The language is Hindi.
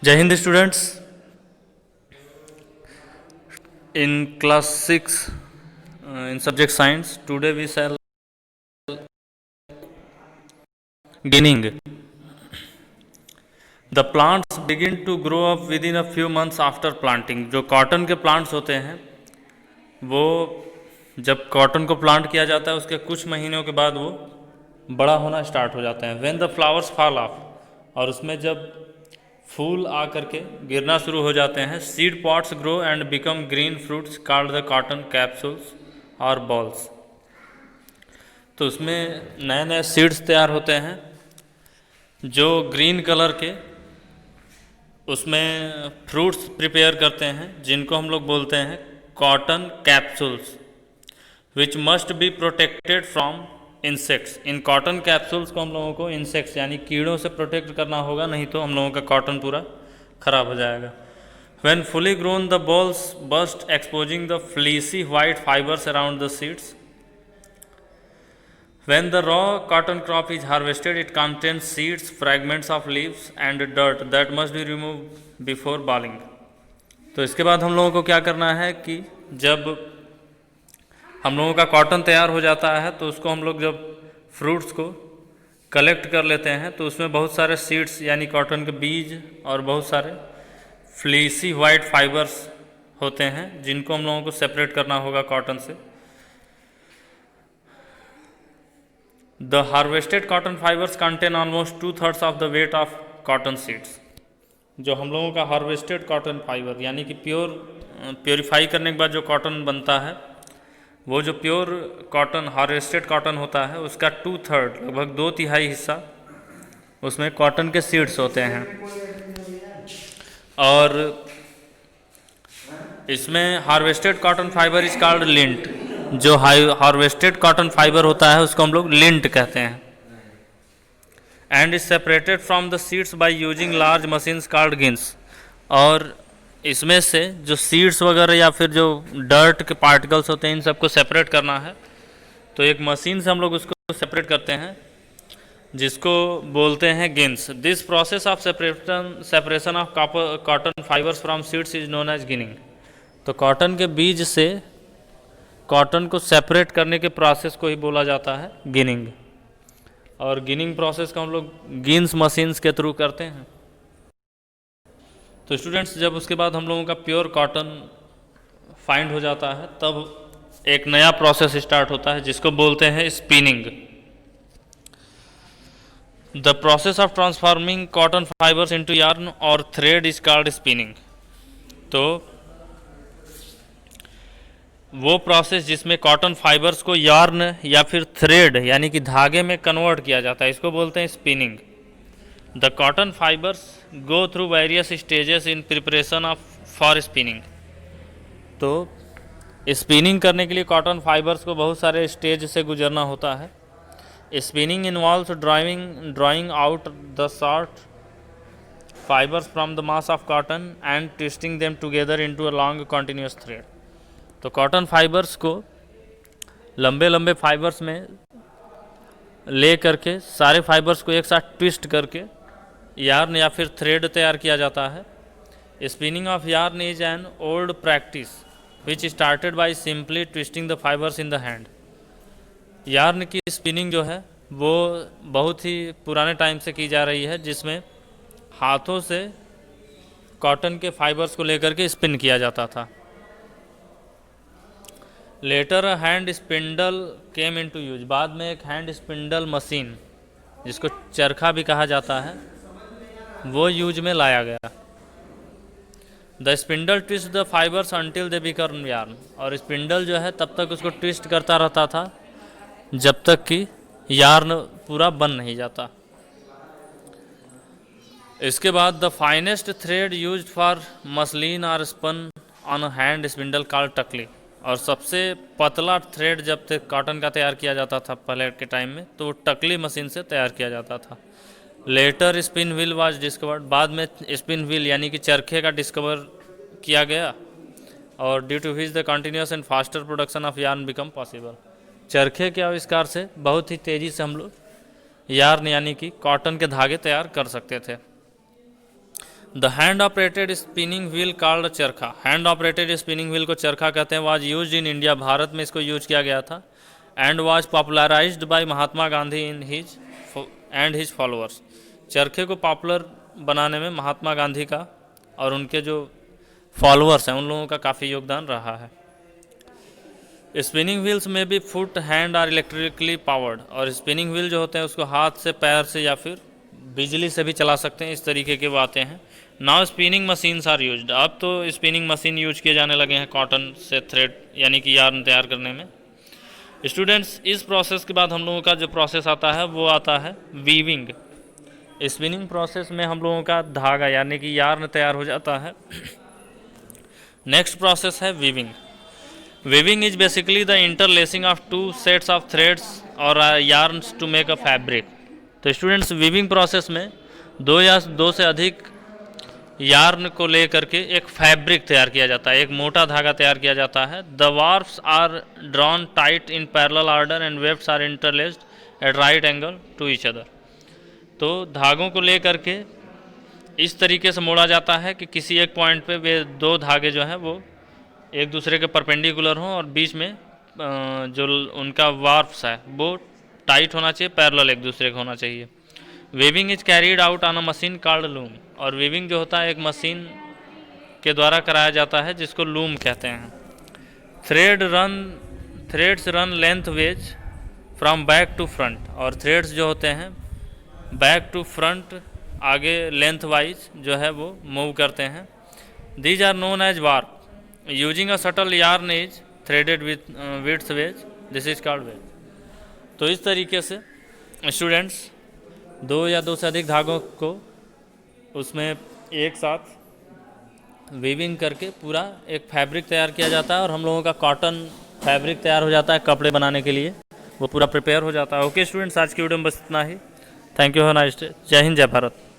जय Hind students. In class 6 in subject science, today we shall beginning. The plants begin to grow up within a few months after planting. जो कॉटन के प्लांट्स होते हैं वो जब कॉटन को प्लांट किया जाता है उसके कुछ महीनों के बाद वो बड़ा होना स्टार्ट हो जाते हैं। When the flowers fall off, और उसमें जब फूल आ करके गिरना शुरू हो जाते हैं, seed pots grow and become green fruits called the cotton capsules और बॉल्स। तो उसमें नए नए सीड्स तैयार होते हैं जो ग्रीन कलर के, उसमें फ्रूट्स प्रिपेयर करते हैं जिनको हम लोग बोलते हैं cotton capsules, which must be protected from insects. In cotton capsules को हम लोगों को इंसेक्ट्स यानी कीड़ों से प्रोटेक्ट करना होगा, नहीं तो हम लोगों का कॉटन पूरा खराब हो जाएगा। When fully grown, the balls burst, exposing the fleecy white fibers around the seeds. When the raw cotton crop is harvested, it contains seeds, fragments of leaves and dirt that must be removed before baling. तो इसके बाद हम लोगों को क्या करना है कि जब हम लोगों का कॉटन तैयार हो जाता है तो उसको हम लोग जब फ्रूट्स को कलेक्ट कर लेते हैं तो उसमें बहुत सारे सीड्स यानी कॉटन के बीज और बहुत सारे फ्लीसी वाइट फाइबर्स होते हैं जिनको हम लोगों को सेपरेट करना होगा कॉटन से। The harvested cotton fibres contain almost 2/3 of the weight of cotton seeds. जो हम लोगों का हार्वेस्टेड कॉटन फाइबर यानी कि प्योरीफाई करने के बाद जो कॉटन बनता है, वो जो प्योर कॉटन हार्वेस्टेड कॉटन होता है उसका 2/3 लगभग 2/3 हिस्सा उसमें कॉटन के सीड्स होते हैं। और इसमें harvested cotton fibre is called lint. जो हार्वेस्टेड कॉटन फाइबर होता है उसको हम लोग लिंट कहते हैं। And is separated from the seeds by using large machines called gins. और इसमें से जो सीड्स वगैरह या फिर जो डर्ट के पार्टिकल्स होते हैं इन सबको सेपरेट करना है तो एक मशीन से हम लोग उसको सेपरेट करते हैं जिसको बोलते हैं gins. This process of separation of cotton fibres from seeds is known as ginning. तो कॉटन के बीज से कॉटन को सेपरेट करने के प्रोसेस को ही बोला जाता है गिनिंग। और गिनिंग प्रोसेस का हम लोग गिन्स मशीन्स के थ्रू करते हैं। तो स्टूडेंट्स, जब उसके बाद हम लोगों का प्योर कॉटन फाइंड हो जाता है तब एक नया प्रोसेस स्टार्ट होता है जिसको बोलते हैं spinning. The process of transforming cotton fibres into yarn और थ्रेड इज कॉल्ड स्पिनिंग। तो वो प्रोसेस जिसमें कॉटन फाइबर्स को यार्न या फिर थ्रेड यानी कि धागे में कन्वर्ट किया जाता है, इसको बोलते हैं spinning. The cotton fibres go through various stages in preparation of for spinning. तो स्पिनिंग करने के लिए कॉटन फाइबर्स को बहुत सारे स्टेज से गुजरना होता है। Spinning involves drawing out the short fibres from the mass of cotton and twisting them together into a long continuous thread. तो कॉटन फाइबर्स को लंबे लंबे फाइबर्स में ले करके सारे फाइबर्स को एक साथ ट्विस्ट करके यार्न या फिर थ्रेड तैयार किया जाता है। Spinning of yarn is an old practice which started by simply twisting the fibres in the hand. Yarn की स्पिनिंग जो है वो बहुत ही पुराने टाइम से की जा रही है, जिसमें हाथों से कॉटन के फाइबर्स को लेकर के स्पिन किया जाता था। Later hand spindle came into use. बाद में एक हैंड स्पिंडल मशीन जिसको चरखा भी कहा जाता है वो यूज में लाया गया। The spindle twist the fibres until they become yarn. और स्पिंडल जो है तब तक उसको ट्विस्ट करता रहता था जब तक कि यार्न पूरा बन नहीं जाता। इसके बाद the finest thread used for muslin और spun on hand spindle called takli. और सबसे पतला थ्रेड जब तक कॉटन का तैयार किया जाता था पहले के टाइम में तो टकली मशीन से तैयार किया जाता था। Later spin wheel was discovered. बाद में स्पिन व्हील यानी कि चरखे का डिस्कवर किया गया और due to which the continuous and faster production of yarn become possible. चरखे के आविष्कार से बहुत ही तेज़ी से हम लोग यार्न यानी कि कॉटन के धागे तैयार कर सकते थे। The hand operated spinning wheel called charkha, hand operated spinning wheel को चरखा कहते हैं, was used in India, Bharat में इसको यूज किया गया था, and was popularized by Mahatma Gandhi in his and his followers. चरखे को पॉपुलर बनाने में महात्मा गांधी का और उनके जो फॉलोअर्स हैं उन लोगों का काफ़ी योगदान रहा है। स्पिनिंग व्हील्स में भी फुट, हैंड और इलेक्ट्रिकली पावर्ड, और स्पिनिंग व्हील जो होते हैं उसको हाथ से, पैर से या फिर बिजली से भी चला सकते हैं, इस तरीके के वो आते हैं। Now spinning machines are used, अब तो स्पिनिंग मशीन यूज किए जाने लगे हैं कॉटन से थ्रेड यानी कि यार्न तैयार करने में। स्टूडेंट्स, इस प्रोसेस के बाद हम लोगों का जो प्रोसेस आता है वो आता है वीविंग। स्पिनिंग प्रोसेस में हम लोगों का धागा यानी कि यार्न तैयार हो जाता है। नेक्स्ट प्रोसेस है weaving. Weaving is basically the interlacing of two sets of threads और yarns to make a fabric. तो स्टूडेंट्स, वीविंग प्रोसेस में दो या दो से अधिक यार्न को लेकर के एक फैब्रिक तैयार किया जाता है, एक मोटा धागा तैयार किया जाता है। The warps are drawn tight in parallel order and waves are interlaced at right angle to each other. तो धागों को लेकर के इस तरीके से मोड़ा जाता है कि किसी एक पॉइंट पे वे दो धागे जो हैं वो एक दूसरे के परपेंडिकुलर हों और बीच में जो उनका वार्प्स है वो टाइट होना चाहिए, पैरेलल एक दूसरे को होना चाहिए। Weaving is carried out on a machine called loom, और वेविंग जो होता है एक मशीन के द्वारा कराया जाता है जिसको लूम कहते हैं। Threads run length veg from back to front, और थ्रेड्स जो होते हैं बैक टू फ्रंट आगे लेंथ वाइज जो है वो मूव करते हैं। These are known as warp, using a subtle yarn is threaded with veg, this is called veg. तो इस तरीके से स्टूडेंट्स दो या दो से अधिक धागों को उसमें एक साथ वीविंग करके पूरा एक फैब्रिक तैयार किया जाता है और हम लोगों का कॉटन फैब्रिक तैयार हो जाता है कपड़े बनाने के लिए, वो पूरा प्रिपेयर हो जाता है। ओके स्टूडेंट्स, आज की वीडियो में बस इतना ही। Thank you, have a nice day. जय हिंद, जय भारत।